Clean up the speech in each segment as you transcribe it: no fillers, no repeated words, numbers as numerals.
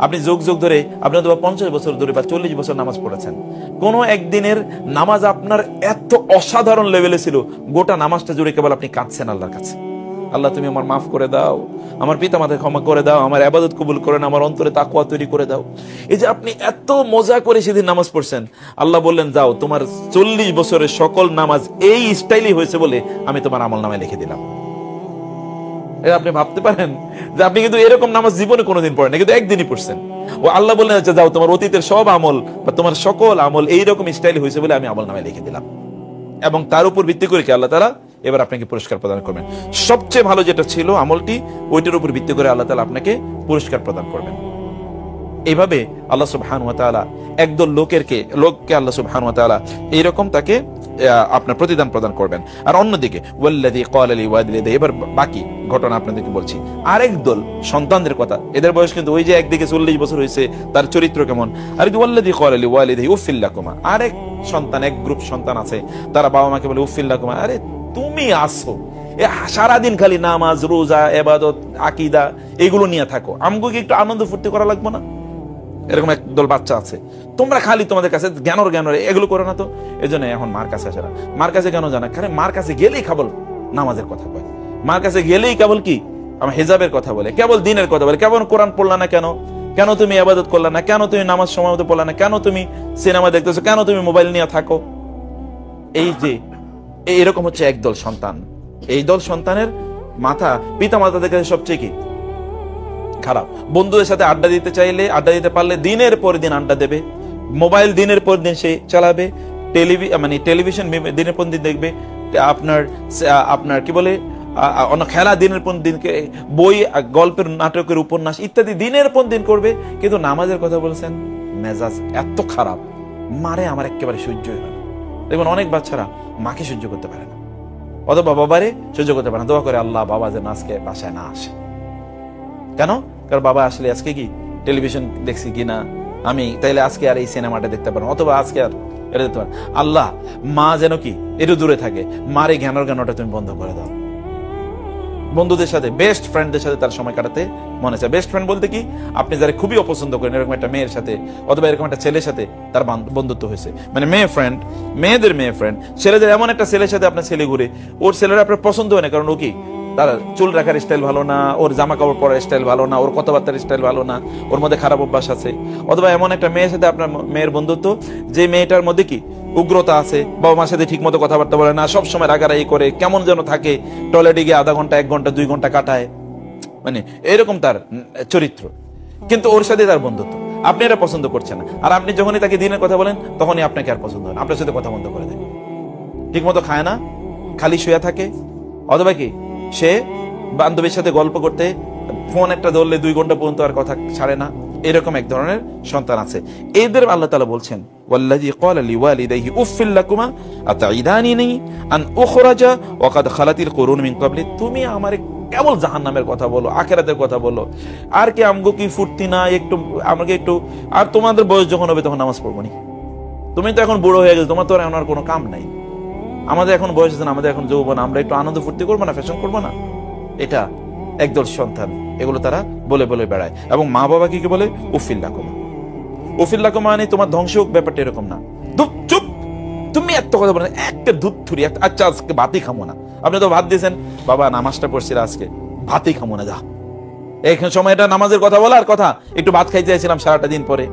আপনি যুগ যুগ ধরে, আপনি অথবা 50 বছর ধরে বা 40 বছর নামাজ পড়েছেন, কোনো একদিনের নামাজ আপনার এত অসাধারণ লেভেলে ছিল, গোটা নামাজটা জুড়ে কেবল আপনি কাঁদছেন আল্লাহর কাছে, আল্লাহ তুমি আমার মাফ করে দাও, আমার পিতা মাতাকে ক্ষমা করে দাও, আমার ইবাদত কবুল করে নাও, আমার অন্তরে তাকওয়া তৈরি করে দাও। এই যে আপনি এত মজা করে সেদিন নামাজ পড়ছেন, আল্লাহ বললেন যাও, তোমার 40 বছরের সকল নামাজ এই স্টাইলই হয়েছে বলে আমি তোমার আমলনামায় লিখে দিলাম। আপনি ভাবতে পারেন যে আপনি কিন্তু এরকম নামাজ জীবনে কোনোদিন পড়েন না, কিন্তু একদিনই পড়ছেন। ও আল্লাহ বললেন আচ্ছা যাও, তোমার অতীতের সব আমল বা তোমার সকল আমল এইরকম স্টাইল হয়েছে বলে আমি আমলনামায় লিখে দিলাম। এবং তার উপর ভিত্তি করে কি আল্লাহ তাআলা এবার আপনাকে পুরস্কার প্রদান করবেন। সবচেয়ে ভালো যেটা ছিল আমলটি, ওইটার উপর ভিত্তি করে আল্লাহ তাআলা আপনাকে পুরস্কার প্রদান করবেন। এইভাবে আল্লাহ সুবহানাহু ওয়া তাআলা একদল লোককে আল্লাহ সুবহানাহু ওয়া তাআলা এইরকম তাকে আপনার প্রতিদান প্রদান করবেন। আর অন্যদিকে ওয়াল্লাযী ক্বালা লিওয়ালিদাইহি, এবার বাকি ঘটনা আপনাদেরকে বলছি। আরেক দল সন্তানদের কথা, এদের বয়স কিন্তু ওই যে একদিকে 40 বছর হয়েছে, তার চরিত্র কেমন। আর ওয়াল্লাযী ক্বালা লিওয়ালিদাইহি উফিল লাকুমা, আরেক সন্তান, এক গ্রুপ সন্তান আছে, তারা বাবা মাকে বলে উফিল লাকুমা, আরে তুমি আসো সারাদিন খালি নামাজ রোজা ইবাদত আকীদা এগুলো নিয়ে থাকো, আমগো কি একটু আনন্দ ফুর্তি করা লাগবে না? এরকম একদল বাচ্চা আছে, তোমরা খালি তোমাদের কাছে জ্ঞানর এগুলো করো না। তো এই জন্য এখন মার কাছে আসে না। মার কাছে কেন জানা? কারণ মার কাছে গেলেই কেবল নামাজের কথা বলে, মার কাছে গেলেই কেবল কি আমার হিজাবের কথা বলে, কেবল দিনের কথা বলে, কেবল কোরআন পড়লা না কেন, কেন তুমি ইবাদত করলা না, কেন তুমি নামাজ সময় মতো পড়লা না, কেন তুমি সিনেমা দেখতেছো, কেন তুমি মোবাইল নিয়ে থাকো। এই যে এরকম হচ্ছে একদল সন্তান। এই দল সন্তানের মাথা পিতা মাতাদের কাছে সবচেয়ে কি খারাপ। বন্ধুদের সাথে আড্ডা দিতে চাইলে, আড্ডা দিতে পারলে দিনের পর দিন আড্ডা দেবে, মোবাইল দিনের পর দিন সে চালাবে, টেলিভিশন দিনের পর দিন দেখবে, আপনার কি বলে খেলা দিনের পর দিন, বই গল্পের নাটকের উপন্যাস ইত্যাদি দিনের পর দিন করবে। কিন্তু নামাজের কথা বলছেন, মেজাজ এত খারাপ, মারে আমার একেবারে সহ্য হয় না। দেখবেন অনেক বাচ্চারা মাকে সহ্য করতে পারে না, অথবা বাবারে সহ্য করতে পারে না, দোয়া করে আল্লাহ বাবা যেন আজকে বাসায় না আসে। কেন? কারণ বাবা আসলে আজকে কি টেলিভিশন দেখছি কিনা, আমি তাইলে আজকে আর এই সিনেমাটা দেখতে পারবো, অথবা আজকে আর এটা দেখতে পারবো। আল্লাহ মা যেন কি একটু দূরে থাকে, মার এই জ্ঞানটা তুমি বন্ধ করে দাও। বন্ধুদের সাথে, বেস্ট ফ্রেন্ডদের সাথে তার সময় কাটাতে মনে চায়। বেস্ট ফ্রেন্ড বলতে কি, আপনি যারা খুবই অপছন্দ করেন, এরকম একটা মেয়ের সাথে অথবা এরকম একটা ছেলের সাথে তার বন্ধুত্ব হয়েছে, মানে মেয়ে ফ্রেন্ড, মেয়েদের মেয়ে ফ্রেন্ড, ছেলেদের এমন একটা ছেলের সাথে আপনার ছেলে ঘুরে, ওর ছেলেরা আপনার পছন্দ হয় না, কারণ ও কি তার চুল রাখার স্টাইল ভালো না, ওর জামা কাপড় পরার স্টাইল ভালো না, ওর কথাবার্তার স্টাইল ভালো না, ওর মধ্যে খারাপ অভ্যাস আছে। অথবা এমন একটা মেয়ের সাথে আপনার মেয়ের বন্ধুত্ব, যে মেয়েটার মধ্যে কি উগ্রতা আছে, বাবা মার সাথে ঠিক মতো কথাবার্তা বলে না, সবসময় রাগারাগি করে, কেমন যেন থাকে, টয়লেটে গিয়ে আধা ঘন্টা 1 ঘন্টা 2 ঘন্টা কাটায়, মানে এরকম তার চরিত্র। কিন্তু ওর সাথে তার বন্ধুত্ব, আপনি এটা পছন্দ করছেন না। আর আপনি যখনই তাকে দিনের কথা বলেন, তখনই আপনাকে আর পছন্দ হয় না, আপনার সাথে কথা বন্ধ করে দেয়, ঠিক মতো খায় না, খালি শুয়ে থাকে। অথবা কি সে বান্ধবীর সাথে গল্প করতে ফোন একটা ধরলে 2 ঘন্টা পর্যন্ত আর কথা ছাড়ে না। এরকম এক ধরনের সন্তান আছে। এদের আল্লাহ তাআলা বলছেন ওয়াল্লাযী ক্বালা লিওয়ালিদাইহি উফিল লাকুমা আতাইদানিনি আন উখরাজা ওয়া কাদ খালাতিল কুরুন মিন ক্বাবলি, তুমি আমারে কেবল জাহান্নামের কথা বলো, আখিরাতের কথা বলো, আর কি আমগো কি ফুর্তি না, একটু আমাকে একটু, আর তোমাদের বয়স যখন হবে তখন নামাজ পড়বো নি, তুমি তো এখন বুড়ো হয়ে গেছো, তোমার তো আর কোনো কাম নাই, আমাদের এখন বয়স আছে না, আমাদের এখন যৌবন, আমরা একটু আনন্দ ফুর্তি করবো না, ফ্যাশন করবো না। এটা একদল সন্তান, এগুলো তারা বলে বলে বেড়ায়। এবং মা বাবা কি বলে উফিল লাকুমা, উফিল লাকুমা মানে তোমার ধ্বংস হোক, ব্যাপারটা এরকম না। চুপ, তুমি এত কথা বলেন, একটা দুধ থুরি, আচ্ছা আজকে ভাতই খামো না, আপনি তো ভাত দিয়েছেন, বাবা নামাজটা পড়ছিল আজকে ভাতই খামো না, যা। এই সময়টা নামাজের কথা বলার কথা, একটু ভাত খাইতে চাইছিলাম সারাটা দিন পরে।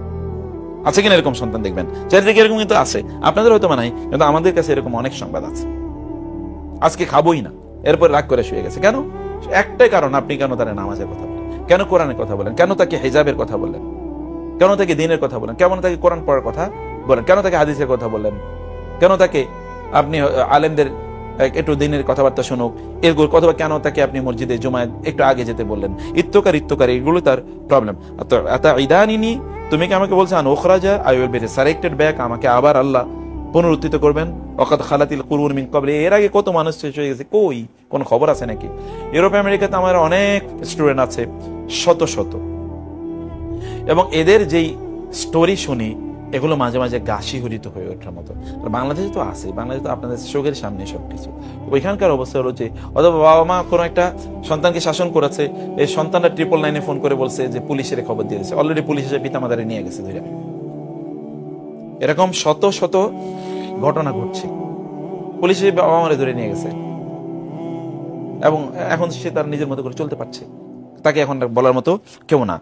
আছে কিনা এরকম সন্তান? দেখবেন চারিদিকে এরকম কিন্তু আছে, আপনাদের হয়তো নাই, কিন্তু আমাদের কাছে এরকম অনেক সংবাদ আছে। আজকে খাবোই না, এরপর রাগ করে শুয়ে গেছে। কেন? একটাই কারণ, আপনি কেন তার নামাজের কথা বলেন, কেন কোরআনের কথা বলেন, কেন তাকে হিজাবের কথা বললেন, কেন তাকে দিনের কথা বলেন, কেমন তাকে কোরআন পড়ার কথা বলেন, কেন তাকে হাদিসের কথা বললেন, কেন তাকে আপনি আলেমদের একটু দিনের কথাবার্তা শুনুক এরগুলো, অথবা কেন তাকে আপনি মসজিদে জুমায় একটু আগে যেতে বললেন, ইত্তকার এগুলো তার প্রবলেম। আতাইদানিনি, তুমি কি আমাকে বলছেন উখরাজা, আই উইল বি রিসারেক্টেড ব্যাক, আমাকে আবার আল্লাহ পুনরুত্থিত করবেন। ওয়াকাদ খালাতিল কুরুন মিন ক্বাবলি, এর আগে কত মানুষ শেষ হয়ে গেছে, কই কোনো খবর আছে নাকি? ইউরোপ আমেরিকাতে আমার অনেক স্টুডেন্ট আছে, শত শত, এবং এদের যেই স্টোরি শুনি এগুলো মাঝে মাঝে গা শিহরিত হয়ে ওঠার মতো। বাংলাদেশে তো আছে, বাংলাদেশে তো আপনাদের চোখের সামনে সবকিছু। ওইখানকার অবস্থা হলো যে অথবা বাবা মা কোনো একটা সন্তানকে শাসন করেছে, এই সন্তানরা 999-এ ফোন করে বলছে যে পুলিশের খবর দিয়ে দিয়েছে, অলরেডি পুলিশ এসে পিতা মাতারে নিয়ে গেছে ধরে। এরকম শত শত ঘটনা ঘটছে, পুলিশ এসে বাবা মারে ধরে নিয়ে গেছে, এবং এখন সে তার নিজের মতো করে চলতে পারছে, তাকে এখন বলার মতো কেউ না।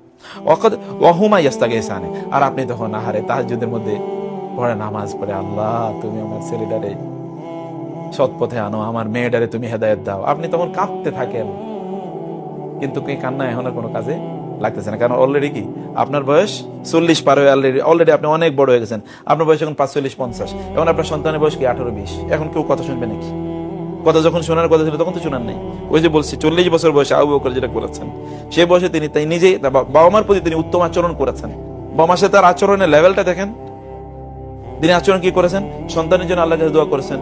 আর আপনি তখন আহারে তাহাজ্জুদের মধ্যে পড়ে নামাজ পড়ে, আল্লাহ তুমি আমার ছেলেটারে সৎ পথে আনো, আমার মেয়েটারে তুমি হেদায়েত দাও। আপনি তখন কাঁদতে থাকেন, কিন্তু কি কান্না এখন আর কোনো কাজে লাগতেছে না, কারণ অলরেডি কি আপনার বয়স 40 পার হয়ে অলরেডি আপনি অনেক বড় হয়ে গেছেন। আপনার বয়স এখন 45-50, এখন আপনার সন্তানের বয়স কি 18-20। এখন কেউ কথা শুনবে নাকি? কথা যখন শোনার কথা ছিল তখন তো শোনার নেই। ওই যে বলছি 40 বছর বয়সে আবু বকর যেটা করেছেন, সে বয়সে তিনি তাই নিজেই বাবা মার প্রতি তিনি উত্তম আচরণ করেছেন। বাবা মার সাথে তার আচরণের লেভেলটা দেখেন, তিনি আচরণ কি করেছেন, সন্তানের জন্য আল্লাহর কাছে দোয়া করেছেন।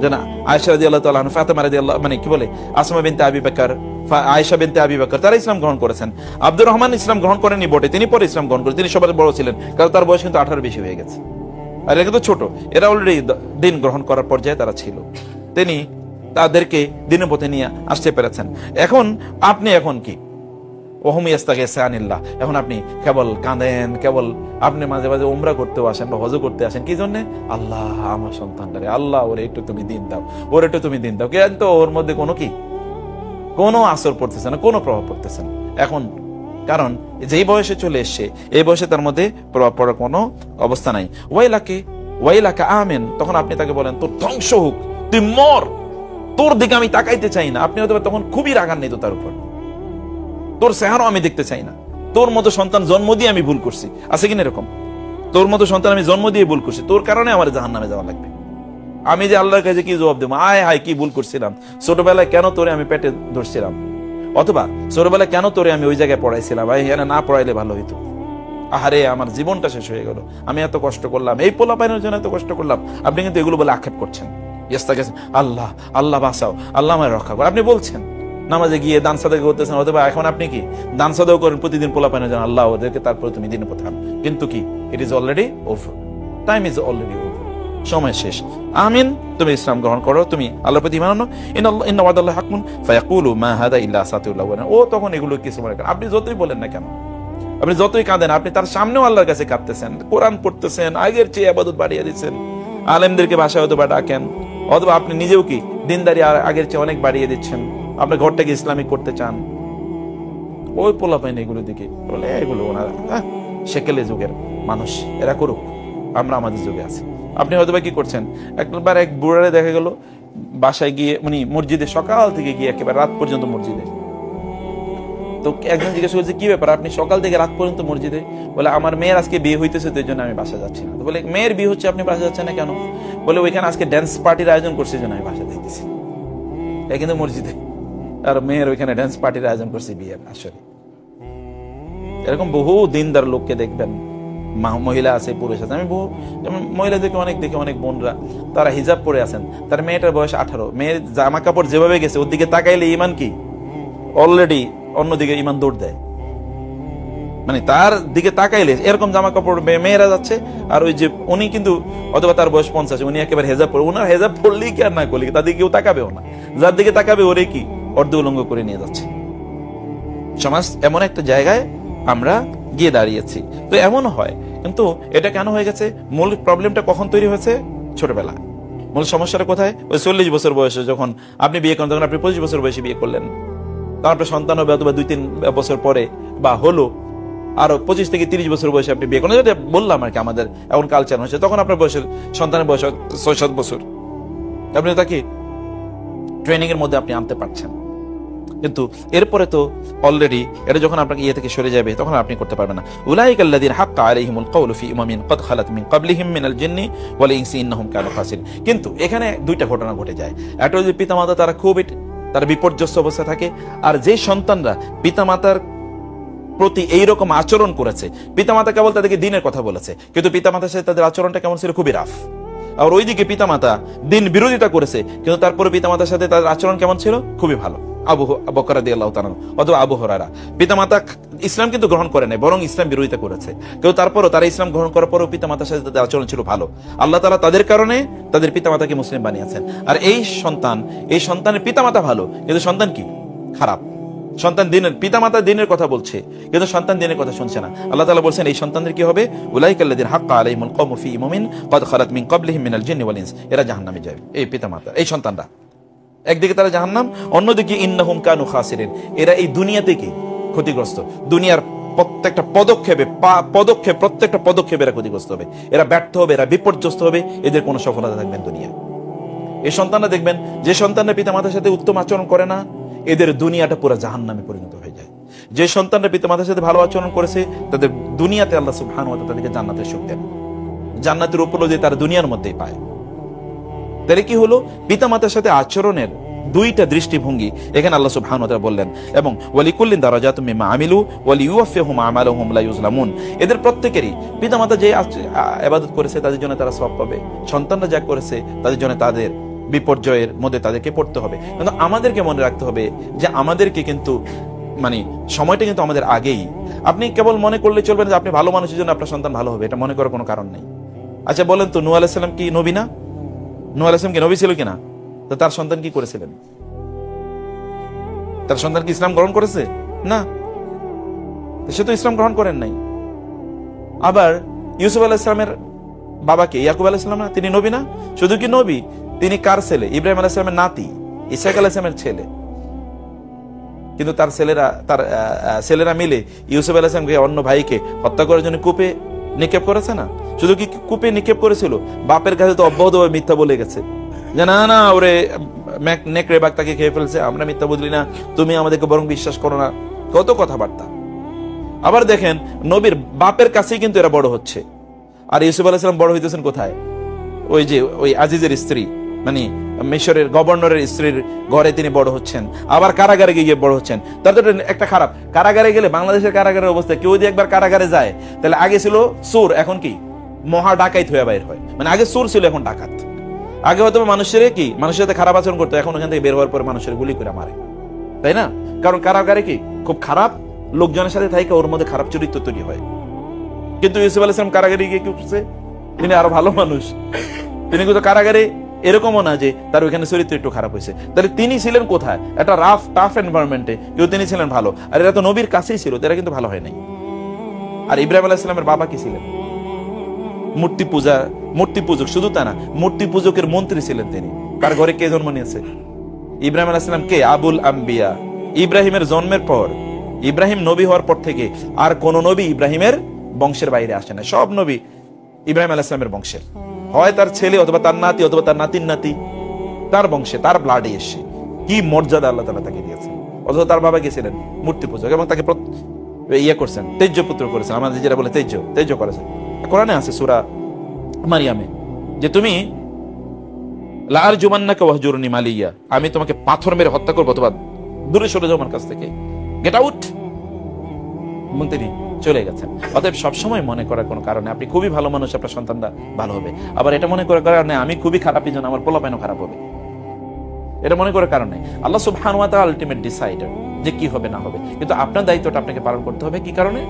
যেন আয়েশা রাদিয়াল্লাহু তাআলা আনহা, ফাতেমা রাদিয়াল্লাহু আসমা বিনতে আবি বকর, আয়েশা বিনতে আবি বকর, তারা ইসলাম গ্রহণ করেছেন। আব্দুর রহমান ইসলাম গ্রহণ করেননি বটে, তিনি পরে ইসলাম গ্রহণ করেন, তিনি সবার বড় ছিলেন, কারণ তার বয়স কিন্তু 18 বেশি হয়ে গেছে। আর এরা কিন্তু ছোট, এরা অলরেডি দিন গ্রহণ করার পর্যায়ে তারা ছিল। তিনি তাদেরকে দিনের পথে নিয়ে আসতে পেরেছেন। এখন আপনি এখন কি এখন আপনি কেবল কাঁদেন, কেবল আপনি মাঝে মাঝে উমরা করতেও আসেন বা হজ করতে আসেন, কি জন্য? আল্লাহ আমার সন্তানটারে, আল্লাহ ওরে একটু তুমি দিন দাও, ওর একটু তুমি দিন দাও। কিন্তু ওর মধ্যে কোনো আসর পড়তেছে না, কোনো প্রভাব পড়তেছে না এখন, কারণ যেই বয়সে চলে এসছে এই বয়সে তার মধ্যে প্রভাব পড়ার কোনো অবস্থা নাই। ওয়াইলাকা আমেন, তখন আপনি তাকে বলেন তোর ধ্বংস হোক, তুই মর, তোর দিকে আমি তাকাইতে চাই না। আপনি হয়তো তখন খুবই রাগান্বিত তার উপর, তোর চেহারা আমি দেখতে চাই না, তোর মতো সন্তান জন্ম দিয়ে আমি ভুল করছি, আছে কিনা এরকম? তোর মতো সন্তান আমি জন্ম দিয়ে ভুল করছি, তোর কারণে আমার জাহান্নামে যাওয়া লাগবে। আমি যে আল্লাহর কাছে কি জবাব দেবো? আয় হায় কি ভুল করছিলাম, ছোটবেলায় কেন তোরে আমি পেটে ধরছিলাম, অথবা ছোটবেলায় কেন তোরে আমি ওই জায়গায় পড়াইছিলাম, না পড়াইলে ভালো হইতো। আহারে আমার জীবনটা শেষ হয়ে গেল, আমি এত কষ্ট করলাম, এই পোলা পাইনের জন্য এত কষ্ট করলাম। আপনি কিন্তু এগুলো বলে আক্ষেপ করছেন। আল্লাহ আল্লাহ বাঁচাও, আল্লাহ আমায় রক্ষা করো, আপনি বলছেন। নামাজে গিয়ে দান সাদাকা করতেছেন, অথবা এখন আপনি কি দান সাদাও করেন প্রতিদিন, পোলা পাইনের জন্য, আল্লাহ ওদেরকে তারপরে তুমি দিনে পথে আনো। কিন্তু কি, it is already over, time is already over, সময় শেষ। আমিন, তুমি ইসলাম গ্রহণ করো, তুমি আল্লাহর প্রতি ঈমান আনো। ইন্না ওয়াদাল্লাহি হাক্কুন ফায়াকুলু মা হাদা ইল্লা আসাতিউল আউয়ালিন। ও তখন এগুলো কিছু মনে করেন, আপনি যতই বলেন না কেন, আপনি যতই কাঁদেন, আপনি তার সামনেও আল্লাহর কাছে কাঁদতেছেন, কোরআন পড়তেছেন, আগের চেয়ে ইবাদত বাড়িয়ে দিচ্ছেন, আলেমদেরকে ভাষায় হয়তো বা ডাকেন, অথবা আপনি নিজেও কি দিনদারি আগের চেয়ে অনেক বাড়িয়ে দিচ্ছেন, আপনার ঘরটাকে ইসলামিক করতে চান। ওই পোলা পাইন এগুলো দিকে বলে এগুলো ওনারা সেকেলে যুগের মানুষ, এরা করুক, আমরা আমাদের যুগে আছি। আপনি হয়তো বা কি করছেন, একবার এক বুড়ারে দেখা গেল বাসায় গিয়ে মসজিদে সকাল থেকে গিয়ে একেবারে রাত পর্যন্ত মসজিদে। তো একজন জিজ্ঞেস করছে কি ব্যাপার, আপনি সকাল থেকে রাত পর্যন্ত মসজিদে? বলে আমার মেয়ের আজকে বিয়ে হইতেছে, তো এই জন্য আমি বাসা যাচ্ছি না। বলে মেয়ের বিয়ে হচ্ছে, আপনি বাসা যাচ্ছেন না কেন? বলে ওইখানে আজকে ড্যান্স পার্টির আয়োজন করছে, জন্য আমি বাসা যাইতেছি। কিন্তু মসজিদে, আর মেয়ের ওইখানে ড্যান্স পার্টির আয়োজন করছে বিয়ের আসলে। এরকম বহু দিনদার লোককে দেখবেন, মহিলা আছে, পুরুষ আছে। আমি বহু মহিলাদেরকে অনেক দেখি, অনেক বোনরা তারা হিজাব পরে আছেন, তার মেয়েটার বয়স 18, মেয়ের জামা কাপড় যেভাবে গেছে ওর দিকে তাকাইলে ইমান কি অলরেডি অন্যদিকে ইমান দৌড় দেয়। তার দিকে তাকাইলে এরকম জামা কাপড় মেয়েরা যাচ্ছে, আর ওই যে উনি কিন্তু অথবা তার বয়স 50, উনি একেবারে হেজাব পরে, ওনার হেজাব পড়লেই কি আর না করলে তাদের কেউ তাকাবেও না, যার দিকে তাকাবে ওরে কি অর্ধ উলঙ্গ করে নিয়ে যাচ্ছে। সমাজ এমন একটা জায়গায় আমরা গিয়ে দাঁড়িয়েছি। তো এমন হয়, কিন্তু এটা কেন হয়ে গেছে? মূল প্রবলেমটা কখন তৈরি হয়েছে? ছোটবেলা। মূল সমস্যাটা কোথায়? ওই 40 বছর বয়সে যখন আপনি বিয়ে করেন, তখন আপনি 25 বছর বয়সে বিয়ে করলেন, তখন আপনার সন্তান হবে অথবা 2-3 বছর পরে বা হলো, আরো 25 থেকে 30 বছর বয়সে আপনি বিয়ে করেন, যেটা বললাম আর কি আমাদের এখন কালচার হচ্ছে। তখন আপনার বয়সের সন্তানের বয়স 6-7 বছর, আপনি তাকে ট্রেনিং এর মধ্যে আপনি আনতে পারছেন। কিন্তু এরপরে তো অলরেডি এটা যখন আপনাকে ইয়ে থেকে সরে যাবে, তখন আপনি করতে পারবেন না। উলাইকাল্লাযীনা হাক্কা আলাইহিমুল কাওলু ফি উমামিন ক্বাদ খালাত মিন ক্বাবলিহিম মিনাল জিন্নি ওয়াল ইনসি ইন্নাহুম কানু খাসিরিন। কিন্তু এখানে দুইটা ঘটনা ঘটে যায়। একটা হচ্ছে পিতামাতা তারা বিপর্যস্ত অবস্থা থাকে, আর যে সন্তানরা পিতামাতার প্রতি এইরকম আচরণ করেছে, পিতামাতা কেবল তাদেরকে দিনের কথা বলেছে, কিন্তু পিতামাতার সাথে তাদের আচরণটা কেমন ছিল? খুবই রাফ। আর ওইদিকে পিতামাতা দিন বিরোধিতা করেছে, কিন্তু তারপরে পিতামাতার সাথে তাদের আচরণ কেমন ছিল? খুবই ভালো। আবু বকর রাদিয়াল্লাহু তাআলা অথবা আবু হুরায়রা। পিতামাতা ইসলাম কিন্তু গ্রহণ করে নাই, বরং ইসলাম বিরোধিতা করেছে। কেউ তারপরও তারা ইসলাম গ্রহণ করার পরও পিতামাতার সাথে তাদের আচরণ ছিল ভালো। আল্লাহ তাআলা তাদের কারণে তাদের পিতামাতাকে মুসলিম বানিয়েছেন। আর এই সন্তানের পিতামাতা ভালো, কিন্তু সন্তান কি খারাপ। সন্তান দিনের পিতামাতা দিনের কথা বলছে, কিন্তু সন্তান দিনের কথা শুনছে না। আল্লাহ তাআলা বলছেন এই সন্তানদের কি হবে, উলাইকাল্লাযিনা হাক্কা আলাইহিমুল কওমু ফি উমামিন ক্বাদ খালাত মিন ক্বাবলিহিম মিনাল জিন্নি ওয়াল ইনস, এরা জাহান্নামে যাবে। এই পিতামাতা, এই সন্তানরা একদিকে তারা জাহান্নাম, অন্যদিকে ইন্নাহুম কানু খাসিরিন, এরা এই দুনিয়াতে কি ক্ষতিগ্রস্ত। দুনিয়ার প্রত্যেকটা পদক্ষেপে এরা ক্ষতিগ্রস্ত হবে, এরা ব্যর্থ হবে, এরা বিপর্যস্ত হবে, এদের কোনো সফলতা থাকবে না দুনিয়া। এই সন্তানরা দেখবেন, যে সন্তানরা পিতামাতার সাথে উত্তম আচরণ করে না, এদের দুনিয়াটা পুরো জাহান্নামে পরিণত হয়ে যায়। যে সন্তানরা পিতামাতার সাথে ভালো আচরণ করেছে, তাদের দুনিয়াতে আল্লাহ সুবহানাহু ওয়া তাআলা তাদেরকে জান্নাতের সুখ দেন, জান্নাতের উপলব্ধি তারা দুনিয়ার মধ্যেই পায়। তাহলে কি হলো, পিতামাতার সাথে আচরণের দুইটা দৃষ্টিভঙ্গি এখানে আল্লাহ সুবহানাহু ওয়া তাআলা বললেন। এবং ওয়ালিকুল্লিন দারাজাতুম মিম্মা আমিলু ওয়ালিউওয়াফিহুম আমালাহুম লা ইউজলামুন, এদের প্রত্যেকেরই পিতামাতা যে ইবাদত করেছে তাদের জন্য তারা সওয়াব পাবে, সন্তানরা যা করেছে তাদের জন্য তাদের বিপর্যয়ের মধ্যে তাদেরকে পড়তে হবে। কিন্তু আমাদেরকে মনে রাখতে হবে যে আমাদেরকে কিন্তু সময়টা কিন্তু আমাদের আগেই। আপনি কেবল মনে করলে চলবে না যে আপনি ভালো মানুষের জন্য আপনার সন্তান ভালো হবে, এটা মনে করার কোনো কারণ নেই। আচ্ছা বলেন তো, নূহ আলাইহিস সালাম কি নবী না? নূহ আলাইহিস সালাম কি নবী ছিল কিনা? তো তার সন্তান কি করেছিলেন? তার সন্তান কি ইসলাম গ্রহণ করেছে? না, সে তো ইসলাম গ্রহণ করেন নাই। আবার ইউসুফ আলাইহিস সালামের বাবাকে ইয়াকুব আলাইহিস সালাম না, তিনি নবী না? শুধু কি নবী, তিনি কার ছেলে? ইব্রাহিম আলাইহিস সালামের নাতি, ইসহাক আলাইহিস সালামের ছেলে। কিন্তু তার ছেলেরা মিলে ইউসুফ আলাইহিস সালামকে অন্য ভাইকে হত্যা করার জন্য কূপে নিক্ষেপ করেছে না? শুধু কি কূপে নিক্ষেপ করেছিল, বাপের কাছে তো অব্যাহতভাবে মিথ্যা বলে গেছে যে না না ওরে নেকড়ে বাঘ তাকে খেয়ে ফেলছে, আমরা মিথ্যা বলি না, তুমি আমাদেরকে বরং বিশ্বাস করো না, কত কথাবার্তা। আবার দেখেন, নবীর বাপের কাছেই কিন্তু এরা বড় হচ্ছে। আর ইউসুফ আলাইহিস সালাম বড় হইতেছেন কোথায়? ওই আজিজের স্ত্রী, মিশরের গভর্নরের স্ত্রীর ঘরে তিনি বড় হচ্ছেন। আবার কারাগারে গিয়ে বড় হচ্ছেন। তাদের একটা খারাপ, কারাগারে গেলে বাংলাদেশের কারাগারের অবস্থা, কেউ যদি একবার কারাগারে যায় তাহলে আগে ছিল চোর, এখন কি মহা ডাকাইত হয়ে বাইর হয়। আগে চোর ছিল, এখন ডাকাত। আগে হয়তো মানুষের সাথে খারাপ আচরণ করতো, এখন ওখান থেকে বের হওয়ার পর মানুষের গুলি করে মারে, তাই না? কারণ কারাগারে কি খুব খারাপ লোকজনের সাথে থাকে, ওর মধ্যে খারাপ চরিত্র তৈরি হয়। কিন্তু ইউসুফ আলাইহিস সালাম কারাগারে গিয়ে কি করছে? তিনি আরো ভালো মানুষ। তিনি কিন্তু কারাগারে এরকমও না যে তার ওইখানে চরিত্র একটু খারাপ হয়েছে। তাহলে তিনি ছিলেন কোথায়? একটা টাফ এনভায়রনমেন্টে, কিন্তু তিনি ছিলেন ভালো। আর এরা তো নবীর কাছেই ছিল, এরা কিন্তু ভালো হয় নাই। আর ইব্রাহিম আলাইহিস সালামের বাবা কি ছিলেন? মূর্তি পূজক। শুধু তা না, মূর্তি পূজকের মন্ত্রী ছিলেন তিনি। তার ঘরে কে জন্ম নিয়েছে? ইব্রাহিম আলাইহিস সালাম কে? আবুল আম্বিয়া। ইব্রাহিমের জন্মের পর, ইব্রাহিম নবী হওয়ার পর থেকে আর কোন নবী ইব্রাহিমের বংশের বাইরে আসে না। সব নবী ইব্রাহিম আলাইহিস সালামের বংশের, হয় তার ছেলে অথবা তার নাতি অথবা তার নাতির নাতি, তার বংশে, তার ব্লাডে এসে। কি মর্যাদা আল্লাহ তাআলা তাকে দিয়েছেন। অথবা তার বাবা গেছিলেন মূর্তি পূজক এবং তাকে করছেন, তেজ্য পুত্র করেছেন। আমাদের যেটা বলে তেজ্য করেছেন। কোরআনে আছে সূরা মারিয়ামে যে তুমি লা আরজুমান্নাকা ওয়াহজুরনি মালিয়া, আমি তোমাকে পাথর মেরে হত্যা করবো অথবা দূরে সরে যাও আমার কাছ থেকে, গেট আউট। এবং তিনি চলে গেছেন। অতএব সবসময় মনে করার কোনো কারণে আপনি খুবই ভালো মানুষ, আপনার সন্তানরা ভালো হবে। আবার এটা মনে করার কারণে আমি খুবই খারাপ, এই জন্য আমার পোলাপাইনও খারাপ হবে, এটা মনে করার কারণে আল্লাহ সুবহানাহু ওয়া তাআলা আলটিমেট ডিসাইডার যে কি হবে না হবে। কিন্তু আপনার দায়িত্বটা আপনাকে পালন করতে হবে। কি কারণে?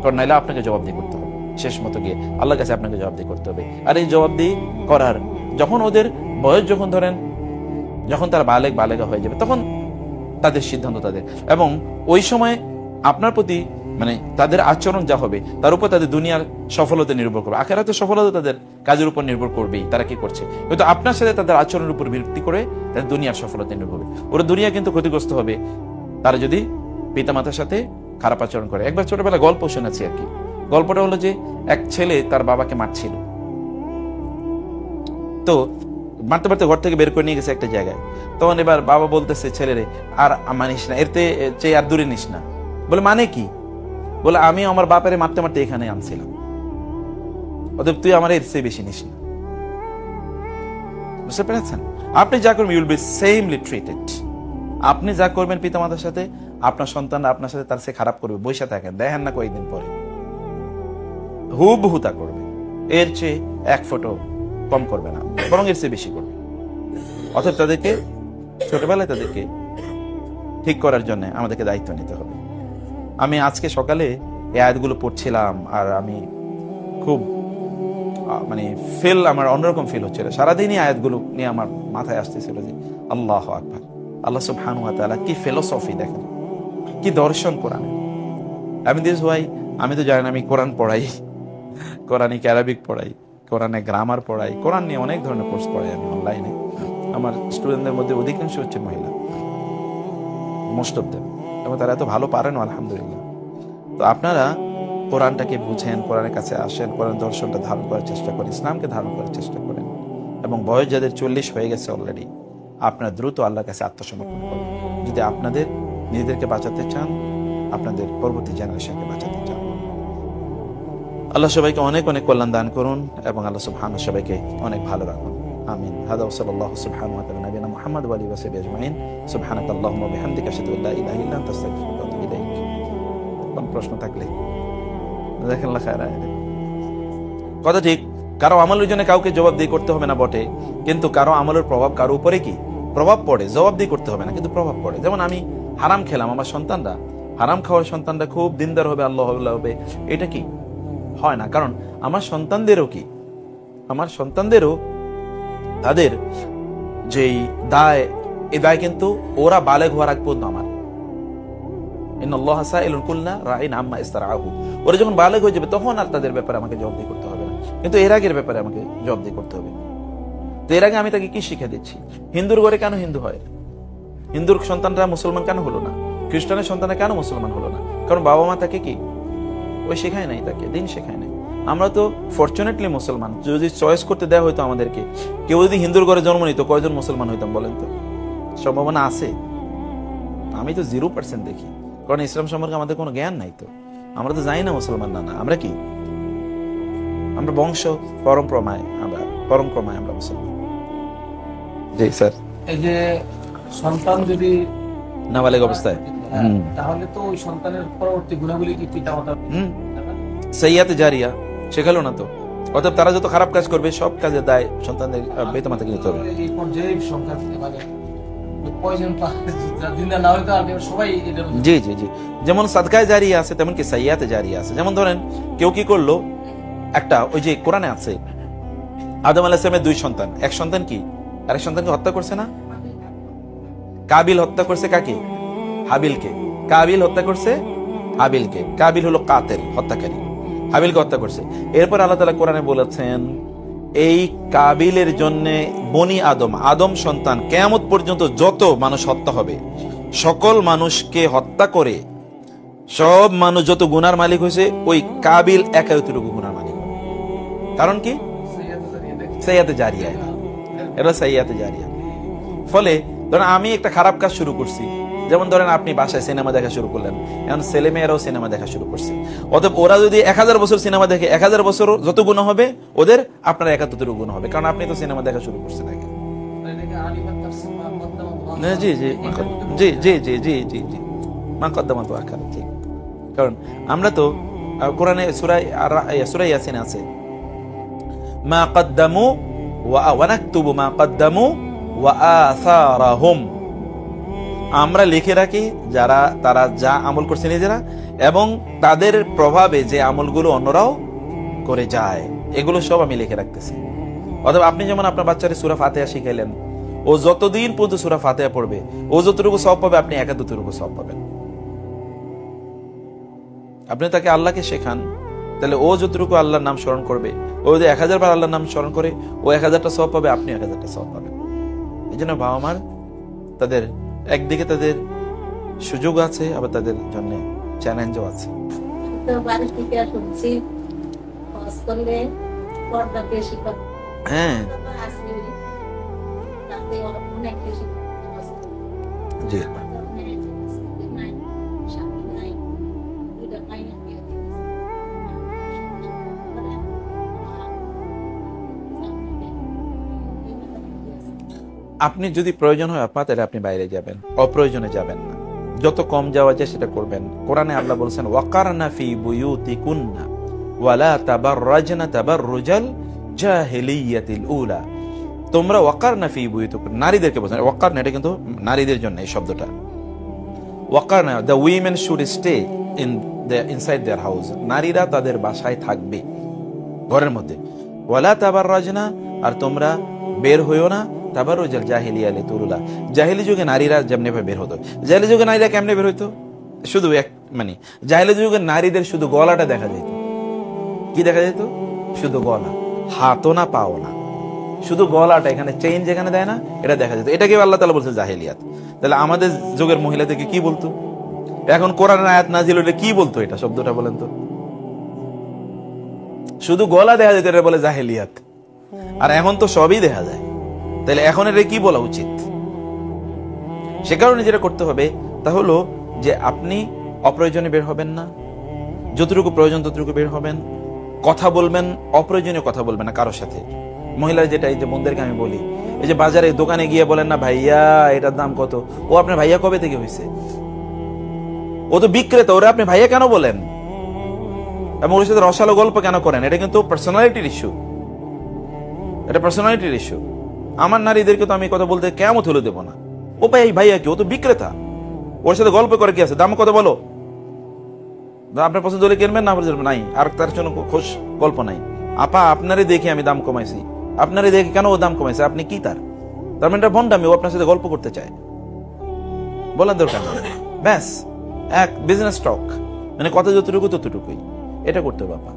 কারণ নাইলে আপনাকে জবাবদিহি করতে হবে, শেষ মতো গিয়ে আল্লাহর কাছে আপনাকে জবাবদিহি করতে হবে। আর এই জবাবদিহি করার যখন ওদের বয়স, যখন তারা বালেগা হয়ে যাবে, তখন তাদের সিদ্ধান্ত তাদের। এবং ওই সময় আপনার প্রতি তাদের আচরণ যা হবে তার উপর তাদের দুনিয়ার সফলতা নির্ভর করবে, আখিরাতের সফলতা তাদের কাজের উপর নির্ভর করবেই, তারা কি করছে। কিন্তু আপনার সাথে তাদের আচরণের উপর ভিত্তি করে তাদের দুনিয়ার সফলতা নির্ভর হবে। ওরা দুনিয়া কিন্তু ক্ষতিগ্রস্ত হবে তারা যদি পিতামাতার সাথে খারাপ আচরণ করে। একবার ছোটবেলায় গল্প শুনেছি আর কি। গল্পটা হলো যে এক ছেলে তার বাবাকে মারছিল, তো মারতে মারতে ঘর থেকে বের করে নিয়ে গেছে একটা জায়গায়। তখন এবার বাবা বলতেছে ছেলেরে, আর মানিস না, এর চেয়ে আর দূরে নিস না। বলে মানে কি? বলে আমি আমার বাপেরে মারতে মারতে এখানে আনছিলাম, অতএব তুই আমার এর চেয়ে বেশি নিস না। বুঝতে পেরেছেন? আপনি যা করবেন you will be samely treated. আপনি যা করবেন পিতামাতার সাথে, আপনার সন্তান আপনার সাথে তার চেয়ে খারাপ করবে। বৈশা থাকেন, দেখেন না কয়েকদিন পরে হুবহু তা করবে, এর চেয়ে এক ফোঁটো কম করবে না, বরং এর চেয়ে বেশি করবে। অতএব তাদেরকে ছোটবেলায় তাদেরকে ঠিক করার জন্য আমাদেরকে দায়িত্ব নিতে হবে। আমি আজকে সকালে এই আয়াতগুলো পড়ছিলাম, আর আমি খুব মানে আমার অন্যরকম ফিল হচ্ছিল। সারাদিনই আয়াতগুলো নিয়ে আমার মাথায় আসতেছিল যে আল্লাহু আকবার, আল্লাহ সুবহানাহু ওয়া তাআলা কি ফিলোসফি, দেখেন কি দর্শন কোরআনে। আমি তো জানি না, আমি কোরআন পড়াই, কোরআনিক অ্যারাবিক পড়াই, কোরআনে গ্রামার পড়াই, কোরআন নিয়ে অনেক ধরনের কোর্স পড়াই আমি অনলাইনে। আমার স্টুডেন্টদের মধ্যে অধিকাংশ হচ্ছে মহিলা, মোস্ট অফ দেম, এবং তারা এত ভালো পারেন আলহামদুলিল্লাহ। তো আপনারা কোরআনটাকে বুঝেন, কোরআনের কাছে আসেন, কোরআন দর্শনটা ধারণ করার চেষ্টা করেন, ইসলামকে ধারণ করার চেষ্টা করেন। এবং বয়স যাদের 40 হয়ে গেছে অলরেডি, আপনারা দ্রুত আল্লাহর কাছে আত্মসমর্পণ করেন যদি আপনাদের নিজেদেরকে বাঁচাতে চান, আপনাদের পরবর্তী জেনারেশনকে বাঁচাতে চান। আল্লাহ সবাইকে অনেক অনেক কল্যাণ দান করুন, এবং আল্লাহ সুবহানাহু সবাইকে অনেক ভালো রাখুন। আমিন। হাদা ওয়া সাল্লাল্লাহু সুবহানাহু ওয়া তাআলা নবিনা মুহাম্মদ ওয়া আলিহি ওয়া সাহবিহি আজমাইন। সুবহানাকাল্লাহুম্মা ওয়া বিহামদিকা আশহাদু আল্লা ইলাহা ইল্লা আনতা আস্তাগফিরুকা ওয়া আতুবু ইলাইক। কোন প্রশ্ন থাকলে জাযাকাল্লাহু খাইরান। কথা ঠিক, কারো আমলের জন্য কাউকে জবাবদিহি করতে হবে না বটে, কিন্তু কারো আমলের প্রভাব কারো উপরে কি প্রভাব পড়ে, জবাবদিহি করতে হবে না কিন্তু প্রভাব পড়ে। যেমন আমি হারাম খেলাম, আমার সন্তানরা হারাম খাওয়ার সন্তানরা খুব দিনদার হবে, আল্লাহ হবে, এটা কি হয় না। কারণ আমার সন্তানদেরও তাদের যেই দায়, এই দায় কিন্তু ওরা বালেগ হওয়ার আগ পর্যন্ত আমার। ইন্নাল্লাহা সাইলুন কুল্লা রাইন আম্মা ইস্তারাহু। ওরা যখন বালেগ হয়ে যাবে তখন আর তাদের ব্যাপারে আমাকে জবাবদিহি করতে হবে না, কিন্তু এর আগের ব্যাপারে আমাকে জবাবদিহি করতে হবে। তো এর আগে আমি তাকে কি শিক্ষা দিচ্ছি? হিন্দুর ঘরে কেন হিন্দু হয়? হিন্দুর সন্তানরা মুসলমান কেন হলো না? খ্রিস্টানের সন্তানরা কেন মুসলমান হলো না? কারণ বাবা মা তাকে কি ওই শেখায় নাই, তাকে দিন শেখায় নাই। আমরা তো ফরচুনেটলি মুসলমান। যদি চয়েস করতে দেওয়া হইতো আমাদেরকে, কেউ যদি হিন্দুর ঘরে জন্ম নিত, কয়জন মুসলমান হইতাম বলেন তো? সম্ভাবনা আছে? আমি তো 0% দেখি, কারণ ইসলাম সম্পর্কে আমাদের কোনো জ্ঞান নাই। তো আমরা তো জানি না মুসলমান না, আমরা কি, আমরা বংশ পরম্পরায় আমরা মুসলমান। জি স্যার। এই যে সন্তান যদি নাবালেগ অবস্থায়, তাহলে তো ওই সন্তানের পরবর্তী গুণাবলী কি পিতামাতা সাইয়াতে জারিয়া শেখালো না তো। অতএব তারা যত খারাপ কাজ করবে সব কাজের দায় সন্তানদের পিতামাতাকে নিতে হবে। এই পর্যায়ে সংখ্যা মানে পয়জন না হলে তো সবাই জি জি জি, যেমন সাদকায়ে জারিয়া আছে তেমন কি সাইয়াতে জারিয়া আছে। যেমন ধরেন কেউ কি করলো, একটা ওই যে কোরআনে আছে আদম আলাইহিস সালামের 2 সন্তান, এক সন্তান কি আরেক সন্তানকে হত্যা করছে না? কাবিল হত্যা করছে কাকে? হাবিলকে। কাবিল হত্যা করছে হাবিলকে। কাবিল হলো কাতেল, হত্যাকারী, হাবিলকে হত্যা করছে। এরপর আল্লাহ তাআলা কোরআনে বলেছেন এই কাবিলের জন্য বনি আদম সন্তান কিয়ামত পর্যন্ত যত মানুষ হত্যা হবে, সকল মানুষকে হত্যা করে সব মানুষ যত গুনার মালিক হয়েছে, ওই কাবিল একাই অতটুকু গুনার মালিক। কারণ কি? সাইয়াতে জারিয়া, এটা সাইয়াতে জারিয়া। ফলে ধরেন আমি একটা খারাপ কাজ শুরু করছি, যেমন ধরেন আপনি বাসায় সিনেমা দেখা শুরু করলেন, এখন ছেলে মেয়েরাও সিনেমা দেখা শুরু করছে। অতএব ওরা যদি 1000 বছর সিনেমা দেখে, 1000 বছর যত গুনাহ হবে ওদের, আপনার 71 গুনাহ হবে, কারণ আপনি তো সিনেমা দেখা শুরু করছেন আগে। জি জি জি জি জি জি জি জি, মা কদ্দামা তো আখার, ঠিক। কারণ আমরা তো কোরআনে সূরা ইয়াসিন আছে মা কদ্দামু ওয়া নাকতুবু মা কদ্দামু ওয়া আসারাহুম। আমরা লিখে রাখি তারা যা আমল করছে নিজেরা, এবং তাদের প্রভাবে যে আমলগুলো অন্যরাও করে যায়, এগুলো সব আমি লিখে রাখতেছি। অথবা আপনি যেমন আপনার বাচ্চারে সূরা ফাতিহা শিখাইলেন, ও যতদিন পর্যন্ত সূরা ফাতিহা পড়বে, ও যতটুকু সওয়াব পাবে আপনি 71 সওয়াব পাবেন। আপনি তাকে আল্লাহকে শেখান, তাহলে ও যতটুকু আল্লাহর নাম স্মরণ করবে, ও যদি 1000 বার আল্লাহর নাম স্মরণ করে, ও 1000টা সওয়াব পাবে, আপনি 1000টা সওয়াব পাবেন। এই জন্য বাবা মার তাদের একদিকে তাদের সুযোগ আছে, আবার তাদের জন্য চ্যালেঞ্জও আছে। হ্যাঁ জি, আপনি যদি প্রয়োজন হয় আপনার, তাহলে আপনি বাইরে যাবেন, অপ্রয়োজনে যাবেন না। যত কম যাওয়া যায় সেটা করবেন। কোরআনে আল্লাহ বলেছেন ওয়াকারনা ফি বুয়ুতিকুন্না ওয়ালা তাবাররাজনা তাবাররুজাল জাহিলিয়াতিল উলা। তোমরা ওয়াকারনা ফি বুয়ুতিকুন্না, নারীদেরকে বলেছেন, ওয়াকারনা এটা কিন্তু নারীদের জন্য এই শব্দটা। ওয়াকারনা, the women should stay inside their house, নারীরা তাদের বাসায় থাকবে, ঘরের মধ্যে। ওয়ালা তাবাররাজনা, আর তোমরা বের হইও না তাবাররুজাল জাহিলিয়া লিতুরুলা, জাহিলি যুগে নারীরা যেমনি ভাবে বের হতো। জাহিলি যুগে নারীরা কেমনে বের হইতো? শুধু মানে জাহিলি যুগে নারীদের শুধু গলাটা দেখা যেত। কি দেখা যেত? শুধু গলা, হাতও না পাও না, শুধু গলাটা, এখানে চেইন যেখানে দেয় না এটা দেখা যেত। এটাকে আল্লাহ তাআলা বলছে জাহিলিয়াত। তাহলে আমাদের যুগের মহিলাদেরকে কি বলতো? এখন কোরআনের আয়াত নাজিল হলে কি বলতো? এটা শব্দটা বলেন তো। শুধু গলা দেখা যেত, এটা বলে জাহিলিয়াত। আর এখন তো সবই দেখা যায়, তাহলে এখন এটা কি বলা উচিত? সে কারণে যেটা করতে হবে তা হলো যে আপনি অপ্রয়োজনে বের হবেন না, যতটুকু প্রয়োজন ততটুকু বের হবেন, কথা বলবেন, অপ্রয়োজনীয় কথা বলবেন না কারোর সাথে। মহিলা যেটা, এই যে বোনদেরকে আমি বলি, এই যে বাজারে দোকানে গিয়ে বলেন না ভাইয়া এটার দাম কত, ও আপনার ভাইয়া কবে থেকে হয়েছে? ও তো বিক্রেতা, ওরা আপনি ভাইয়া কেন বলেন? এবং ওর সাথে রসালো গল্প কেন করেন? এটা কিন্তু পার্সোনালিটির ইস্যু, এটা পার্সোনালিটির ইস্যু। আমার নারীদেরকে তো আমি কথা বলতে কেমন হলে দেবো না। ও ভাই ভাইয়া কি, ও তো বিক্রেতা, ওর সাথে গল্প করে কি আছে? দাম কত বলো, আপনার পছন্দ হলে কিনবেন, না নাই, আর তার জন্য খোঁজ গল্প নাই। আপা আপনারই দেখে আমি দাম কমাইছি, আপনারই দেখে কেন ও দাম কমাইছে? আপনি কি তার মানে ভন্ডামি, ও আপনার সাথে গল্প করতে চায়, বলেন দরকার নেই। ব্যাস, এক বিজনেস টক, মানে কথা যতটুকু ততটুকুই, এটা করতে হবে আপা।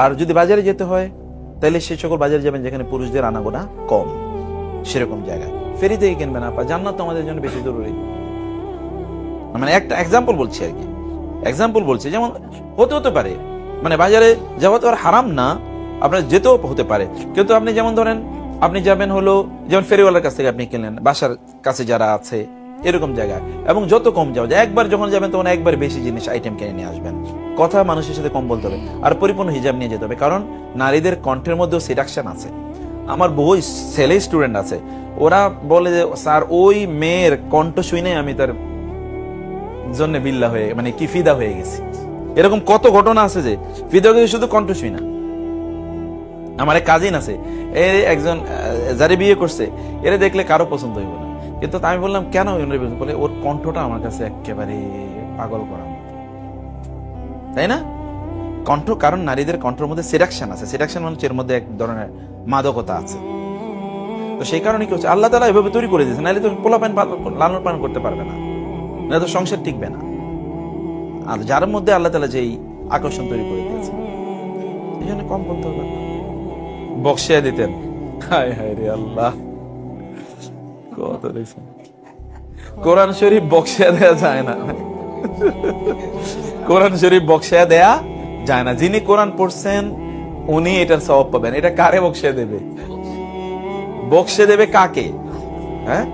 আর যদি বাজারে যেতে হয় তাহলে সে সকল বাজারে যাবেন যেখানে পুরুষদের আনাগোনা কম, সেরকম জায়গায়। ফেরি থেকে কিনবেন আপা, জান্নাত তো আমাদের জন্য বেশি জরুরি। মানে একটা এক্সাম্পল বলছি আর কি, এক্সাম্পল বলছি। যেমন হতে পারে মানে বাজারে যাওয়া তো আর হারাম না, আপনার যেতেও হতে পারে, কিন্তু আপনি যেমন ধরেন আপনি যাবেন হলো যেমন ফেরিওয়ালার কাছ থেকে আপনি কিনলেন, বাসার কাছে যারা আছে এরকম জায়গায়, এবং যত কম যাওয়া যায়, একবার যখন যাবেন তখন একবার বেশি জিনিস আইটেম কিনে নিয়ে আসবেন। কথা মানুষের সাথে কম বলতে হবে, আর পরিপূর্ণ হিজাব নিয়ে যেতে হবে, কারণ নারীদের কণ্ঠের মধ্যেও সিডাকশন আছে। আমার বহু ছেলে স্টুডেন্ট আছে, ওরা বলে যে স্যার ওই মেয়ের কণ্ঠ শুনে আমি তার জন্য বিল্লা হয়ে মানে কি ফিদা হয়ে গেছি। এরকম কত ঘটনা আছে যে ফিদা হয়ে শুধু কণ্ঠ শুই না। আমার এক কাজিন আছে, এর একজন যারে বিয়ে করছে, এরা দেখলে কারো পছন্দ হইব না, কিন্তু আমি বললাম কেন? বলে ওর কণ্ঠটা আমার কাছে একেবারে পাগল করা, তাই না? কণ্ঠ, কারণ নারীদের কণ্ঠের মধ্যে সিডাকশন আছে, সিডাকশন মানে এর মধ্যে এক ধরনের মাদকতা আছে। তো সেই কারণে কি হচ্ছে, আল্লাহ তাআলা এভাবে তৈরি করে দিয়েছে, নাহলে তো পোলাপান লালন পালন করতে পারবে না, না তো সংসার টিকবে না। আর যার মধ্যে আল্লাহ তাআলা যেই আকর্ষণ তৈরি করে দিয়েছে, এই জন্য কম বলতে হবে। বক্সিয়া দিতেন, হায় হায় রে আল্লাহ, কত দেখছেন। কোরআন শরীফ বক্সিয়া দেয়া যায় না, কোরআন শরীফ বক্সিয়া দেয়া যায় না। যিনি কোরআন পড়ছেন উনি এটার সওয়াব পাবেন। এটা কারে বক্সিয়া দেবে? বক্সিয়া দেবে কাকে? হ্যাঁ,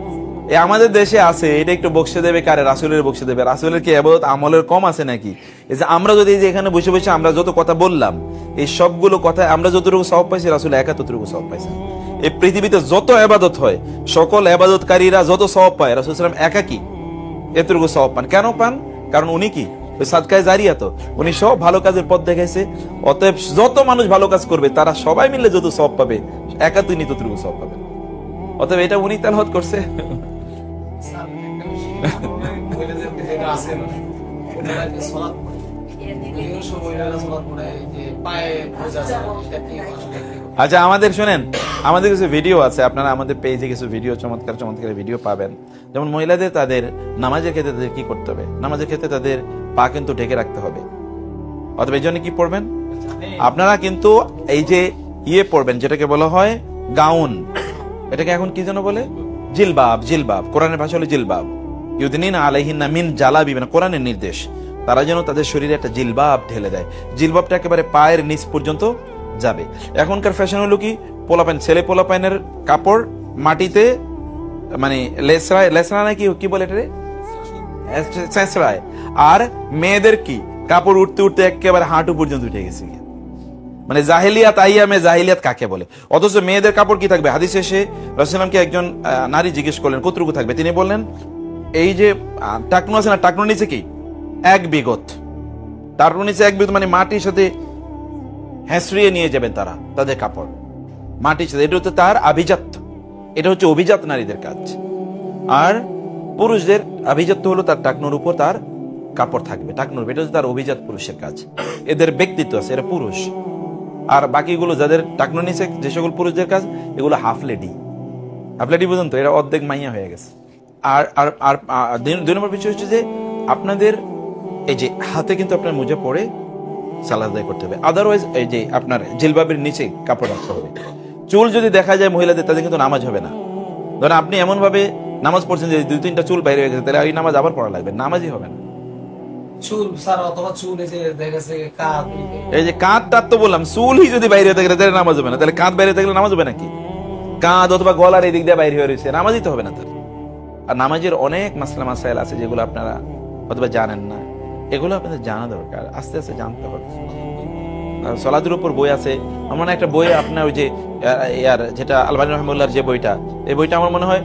আমাদের দেশে আছে, এটা একটু বক্সিয়া দেবে কারে? রাসূলের বক্সিয়া দেবে। রাসূলের কি ইবাদত আমলের কম আছে নাকি? এই যে আমরা যদি এখানে বসে বসে আমরা যত কথা বললাম, এই সবগুলো কথা আমরা যতটুকু সওয়াব পাইছি, রাসূল একা ততটুকু সওয়াব পাইছেন। এই পৃথিবীতে যত ইবাদত হয়, সকল ইবাদতকারীরা যত সওয়াব পায়, রাসূল সাল্লাল্লাহু আলাইহি ওয়াসাল্লাম একা কি এতটুকু সওয়াব পান? কেন পান? কারণ উনি কি ওই সাদকায়ে জারিয়া, তো উনি সব ভালো কাজের পথ দেখাইছে। অতএব যত মানুষ ভালো কাজ করবে তারা সবাই মিলে যত সওয়াব পাবে, একা তিনি ততটুকু সওয়াব পাবেন। অতএব এটা উনি তেলাওয়াত করছে। আচ্ছা, আমাদের শুনেন, আমাদের কিছু ভিডিও আছে, আপনারা আমাদের পেজে কিছু ভিডিও, চমৎকার চমৎকার ভিডিও পাবেন। যেমন মহিলাদের তাদের নামাজের ক্ষেত্রে তাদের কি করতে হবে, নামাজের ক্ষেত্রে তাদের পা কিন্তু ঢেকে রাখতে হবে। অথবা এই জন্য কি পড়বেন আপনারা, কিন্তু এই যে পড়বেন যেটাকে বলা হয় গাউন, এটাকে এখন কি যেন বলে, জিলবাব। জিলবাব কোরআনের ভাষা হলো জিলবাব। ইউদিনিনা আলাইহিন্না মিন জালাবিবিনা, কোরআনের নির্দেশ, তারা যেন তাদের শরীরে একটা জিলবাব ঢেলে দেয়। জিলবাবটা একেবারে পায়ের নিচ পর্যন্ত যাবে। এখনকার ফ্যাশন হলো কি, পোলাপাইন, ছেলে পোলাপাইনের কাপড় মাটিতে মানে লেসরায়, লেসরা নাকি কি বলে এটা, ছেঁচড়ায়। আর মেয়েদের কি কাপড় উঠতে উঠতে একেবারে হাঁটু পর্যন্ত উঠে গেছে। মানে জাহেলিয়াত, আইয়ামে জাহেলিয়াত কাকে বলে? অথচ মেয়েদের কাপড় কি থাকবে? হাদিসে এসে রাসূলুল্লাহকে একজন নারী জিজ্ঞেস করলেন কতটুকু থাকবে, তিনি বললেন এই যে টাকনু আছে না, টাকনুর নিচে কি এক বিগত, টাকনুর নিচে এক বিগত, মানে মাটির সাথে হেঁচড়িয়ে নিয়ে যাবেন তারা তাদের কাপড় মাটির সাথে। এটা হচ্ছে তার আভিজাত, এটা হচ্ছে অভিজাত নারীদের কাজ। আর পুরুষদের আভিজাত্য হলো তার টাকনুর উপর তার কাপড় থাকবে, টাকনুর, এটা হচ্ছে তার অভিজাত পুরুষের কাজ। এদের ব্যক্তিত্ব আছে, এরা পুরুষ। আর বাকিগুলো যাদের টাকনুর নিচে যে সকল পুরুষদের কাজ, এগুলো হাফ লেডি। হাফ লেডি পর্যন্ত এরা অর্ধেক মাইয়া হয়ে গেছে। আর আর আর দুই নম্বর বিষয় হচ্ছে যে আপনাদের এই যে হাতে কিন্তু আপনার মোজা পরে সালাত আদায় করতে হবে, আদারওয়াইজ এই যে আপনার জিলবাবের নিচে কাপড় রাখতে হবে। চুল যদি দেখা যায় মহিলাদের, তাদের কিন্তু নামাজ হবে না। ধরেন আপনি এমন ভাবে নামাজ পড়ছেন যে 2-3টা চুল বাইরে হয়ে গেছে, তাহলে এই নামাজ আবার পড়া লাগবে, নামাজই হবে না। চুল স্যার, অথবা চুল এসে দেখেছে কাঁধ, এই যে কাঁধ টাত তো বললাম, চুলই যদি বাইরে থাকে তাহলে নামাজ হবে না। তাহলে কাঁধ বাইরে থাকলে নামাজ হবে নাকি? কাঁধ অথবা গলার এই দিক দিয়ে বাইরে হয়ে রয়েছে, নামাজই তো হবে না তার। আর নামাজের অনেক মাসলা মাসাইল আছে যেগুলো আপনারা অথবা জানেন না, এগুলো আপনাদের জানা দরকার, আস্তে আস্তে জানতে হবে। সলাতের উপর বই আছে, আমার মনে হয় একটা বই আপনার ওই যে ইয়ার যেটা আলবানী রহমুল্লাহর যে বইটা, এই বইটা আমার মনে হয়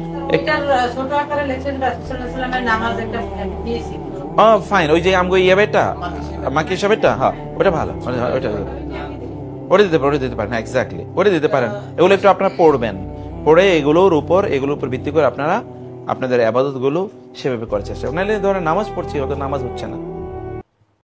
ছোট আকারে লিখছেন রাসূলুল্লাহ সাল্লাল্লাহু আলাইহি ওয়াসাল্লামের নামাজ একটা দিয়েছি। ফাইন, ওই যে আমগো ইয়াবেটা মাকি সাহেবটা, হ্যাঁ ওটা ভালো, ওটা ওটা দিতে পারেন, এক্স্যাক্টলি ওটা দিতে পারেন। এগুলো একটু আপনারা পড়বেন, পড়ে এগুলোর উপর ভিত্তি করে আপনারা আপনাদের ইবাদত গুলো সেভাবে করার চেষ্টা করবেন। নাহলে ধরেন নামাজ পড়ছি, হয়তো নামাজ হচ্ছে না।